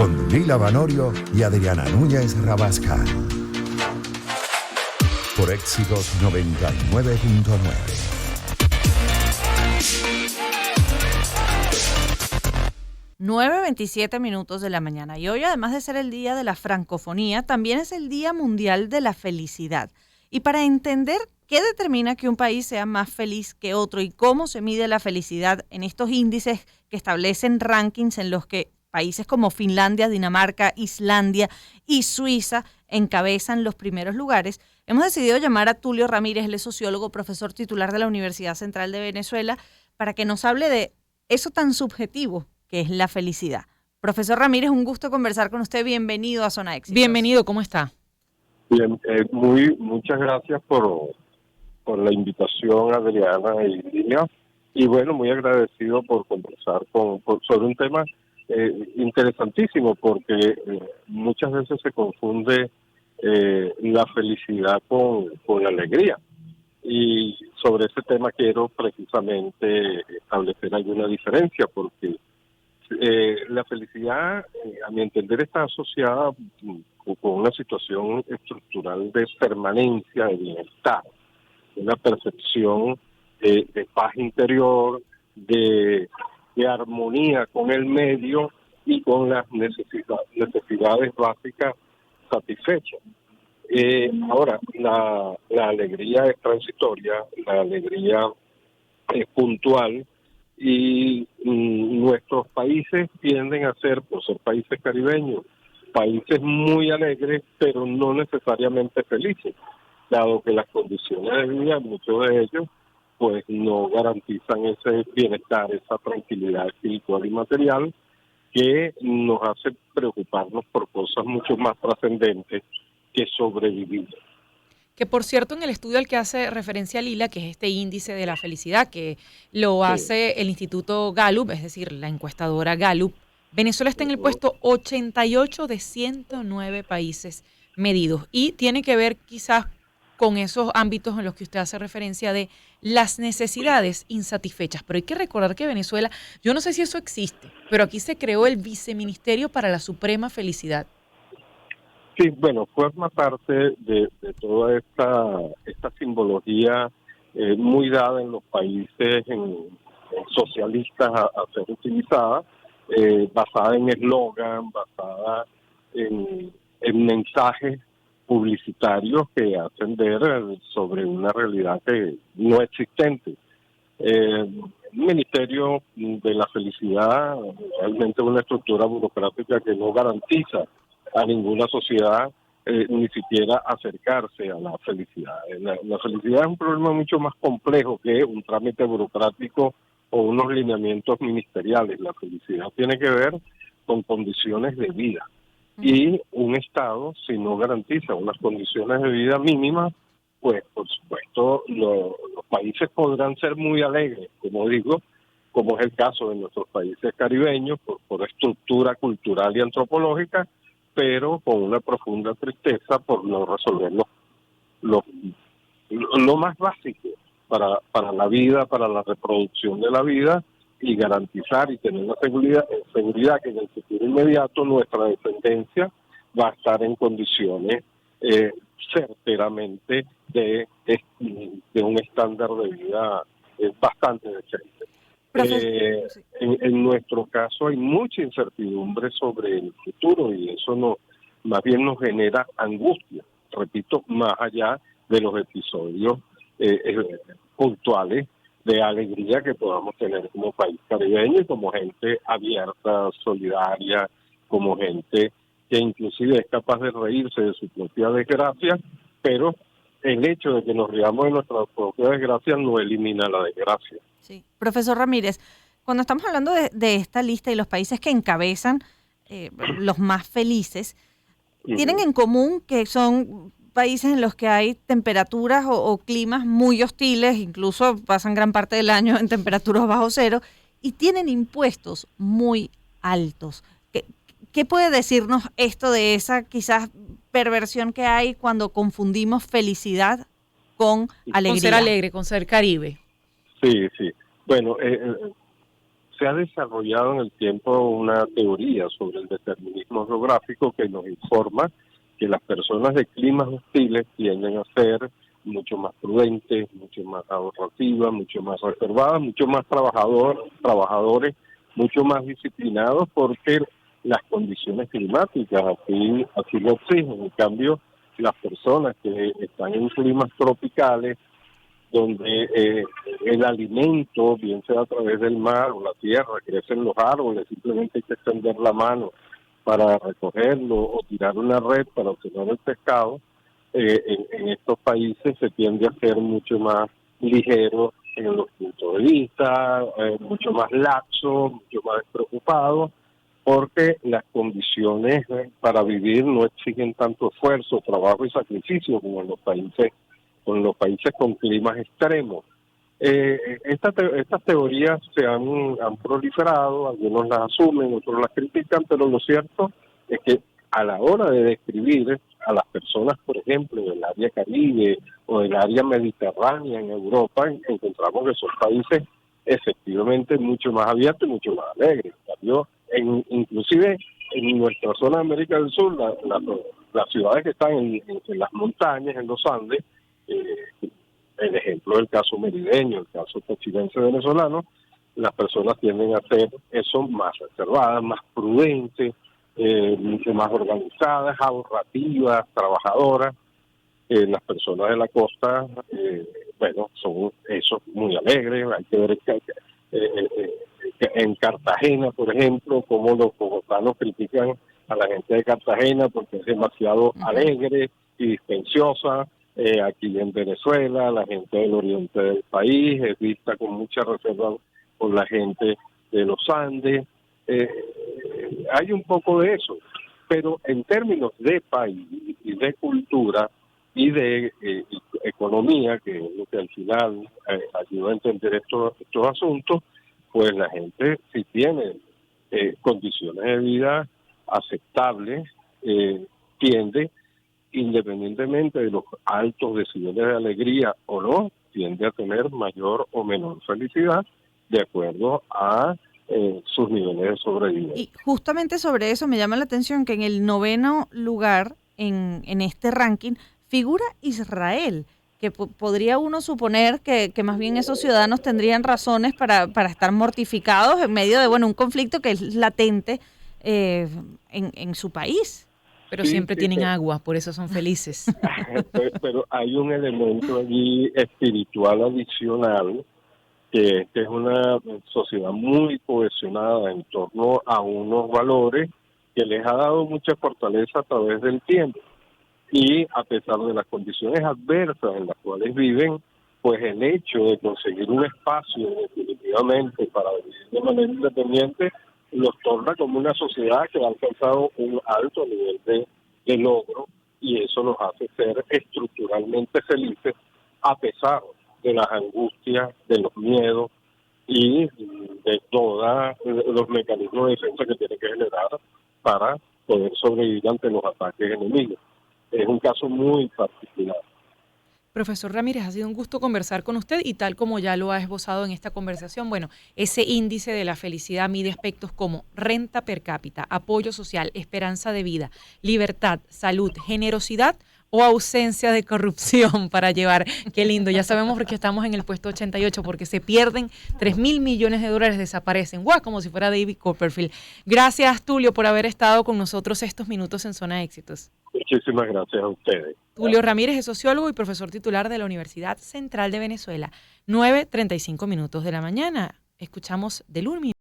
con Lila Vanorio y Adriana Núñez Rabascal. Por Éxitos 99.9. 9:27 de la mañana. Y hoy, además de ser el Día de la Francofonía, también es el Día Mundial de la Felicidad. Y para entender qué determina que un país sea más feliz que otro y cómo se mide la felicidad en estos índices que establecen rankings en los que países como Finlandia, Dinamarca, Islandia y Suiza encabezan los primeros lugares, hemos decidido llamar a Tulio Ramírez, él es sociólogo, profesor titular de la Universidad Central de Venezuela, para que nos hable de eso tan subjetivo que es la felicidad. Profesor Ramírez, un gusto conversar con usted. Bienvenido a Zona Éxitos. Bienvenido, ¿cómo está? Bien, muchas gracias por la invitación, Adriana y Lilia. Y bueno, muy agradecido por conversar sobre un tema interesantísimo, porque muchas veces se confunde la felicidad con la alegría. Y sobre ese tema quiero precisamente establecer alguna diferencia, porque la felicidad, a mi entender, está asociada con una situación estructural de permanencia, de bienestar, una percepción de paz interior, de armonía con el medio y con las necesidades básicas satisfechas. Ahora, la alegría es transitoria, la alegría es puntual, y nuestros países tienden a ser, por ser países caribeños, países muy alegres, pero no necesariamente felices, dado que las condiciones de vida, muchos de ellos, pues no garantizan ese bienestar, esa tranquilidad espiritual y material que nos hace preocuparnos por cosas mucho más trascendentes que sobrevivir. Que por cierto, en el estudio al que hace referencia Lila, que es este índice de la felicidad, que lo hace el Instituto Gallup, es decir, la encuestadora Gallup, Venezuela está en el puesto 88 de 109 países medidos. Y tiene que ver quizás con esos ámbitos en los que usted hace referencia de las necesidades insatisfechas. Pero hay que recordar que Venezuela, yo no sé si eso existe, pero aquí se creó el Viceministerio para la Suprema Felicidad. Sí, bueno, forma parte de toda esta simbología muy dada en los países socialistas a ser utilizada, basada en eslogan, basada en mensajes publicitarios que hacen ver sobre una realidad que no existente. El Ministerio de la Felicidad realmente es una estructura burocrática que no garantiza a ninguna sociedad ni siquiera acercarse a la felicidad. La felicidad es un problema mucho más complejo que un trámite burocrático o unos lineamientos ministeriales. La felicidad tiene que ver con condiciones de vida. Y un Estado, si no garantiza unas condiciones de vida mínimas, pues por supuesto los países podrán ser muy alegres, como digo, como es el caso de nuestros países caribeños, por estructura cultural y antropológica, pero con una profunda tristeza por no resolver lo más básico para la vida, para la reproducción de la vida, y garantizar y tener la seguridad que en el futuro inmediato nuestra descendencia va a estar en condiciones certeramente de un estándar de vida bastante decente. En nuestro caso hay mucha incertidumbre sobre el futuro, y eso más bien nos genera angustia, repito, más allá de los episodios puntuales de alegría que podamos tener como país caribeño y como gente abierta, solidaria, como gente que inclusive es capaz de reírse de su propia desgracia, pero el hecho de que nos riamos de nuestra propia desgracia no elimina la desgracia. Sí. Profesor Ramírez, cuando estamos hablando de esta lista y los países que encabezan los más felices, tienen en común que son países en los que hay temperaturas o climas muy hostiles, incluso pasan gran parte del año en temperaturas bajo cero, y tienen impuestos muy altos. ¿Qué puede decirnos esto de esa quizás perversión que hay cuando confundimos felicidad con alegría? Con ser alegre, con ser Caribe. Sí. Bueno, se ha desarrollado en el tiempo una teoría sobre el determinismo geográfico que nos informa que las personas de climas hostiles tienden a ser mucho más prudentes, mucho más ahorrativas, mucho más reservadas, mucho más trabajadores, mucho más disciplinados, porque las condiciones climáticas así lo exigen. En cambio, las personas que están en climas tropicales, donde el alimento, bien sea a través del mar o la tierra, crecen los árboles, simplemente hay que extender la mano para recogerlo o tirar una red para obtener el pescado. En estos países se tiende a ser mucho más ligero en los puntos de vista, mucho más laxo, mucho más despreocupado, porque las condiciones para vivir no exigen tanto esfuerzo, trabajo y sacrificio como en los países con climas extremos. Estas teorías se han proliferado, algunos las asumen, otros las critican, pero lo cierto es que a la hora de describir a las personas, por ejemplo, del área Caribe o del área Mediterránea en Europa, encontramos que son países efectivamente mucho más abiertos y mucho más alegres. Inclusive en nuestra zona de América del Sur, las ciudades que están en las montañas, en los Andes, el ejemplo del caso merideño, el caso cochilense venezolano, las personas tienden a ser eso más reservadas, más prudentes, mucho más organizadas, ahorrativas, trabajadoras. Las personas de la costa, son esos muy alegres. Hay que ver en Cartagena, por ejemplo, cómo los bogotanos critican a la gente de Cartagena porque es demasiado alegre y dispensiosa. Aquí en Venezuela, la gente del oriente del país es vista con mucha reserva por la gente de los Andes. Hay un poco de eso, pero en términos de país y de cultura y de economía, que es lo que al final ayuda a entender estos asuntos, pues la gente sí tiene condiciones de vida aceptables, tiende, independientemente de los altos decibeles de alegría o no, tiende a tener mayor o menor felicidad de acuerdo a sus niveles de sobrevivencia. Y justamente sobre eso me llama la atención que en el 9º lugar en este ranking figura Israel, que podría uno suponer que más bien esos ciudadanos tendrían razones para estar mortificados en medio de un conflicto que es latente en su país. Pero siempre tienen agua, por eso son felices. Pero hay un elemento allí espiritual adicional, que es una sociedad muy cohesionada en torno a unos valores que les ha dado mucha fortaleza a través del tiempo. Y a pesar de las condiciones adversas en las cuales viven, pues el hecho de conseguir un espacio definitivamente para vivir de manera independiente los torna como una sociedad que ha alcanzado un alto nivel de logro, y eso los hace ser estructuralmente felices a pesar de las angustias, de los miedos y de todos los mecanismos de defensa que tiene que generar para poder sobrevivir ante los ataques enemigos. Es un caso muy particular. Profesor Ramírez, ha sido un gusto conversar con usted y tal como ya lo ha esbozado en esta conversación, ese índice de la felicidad mide aspectos como renta per cápita, apoyo social, esperanza de vida, libertad, salud, generosidad o ausencia de corrupción para llevar. Qué lindo, ya sabemos porque estamos en el puesto 88, porque se pierden 3.000 millones de dólares, desaparecen, como si fuera David Copperfield. Gracias, Tulio, por haber estado con nosotros estos minutos en Zona Éxitos. Muchísimas gracias a ustedes. Tulio Ramírez es sociólogo y profesor titular de la Universidad Central de Venezuela. 9:35 de la mañana. Escuchamos del 1 minuto.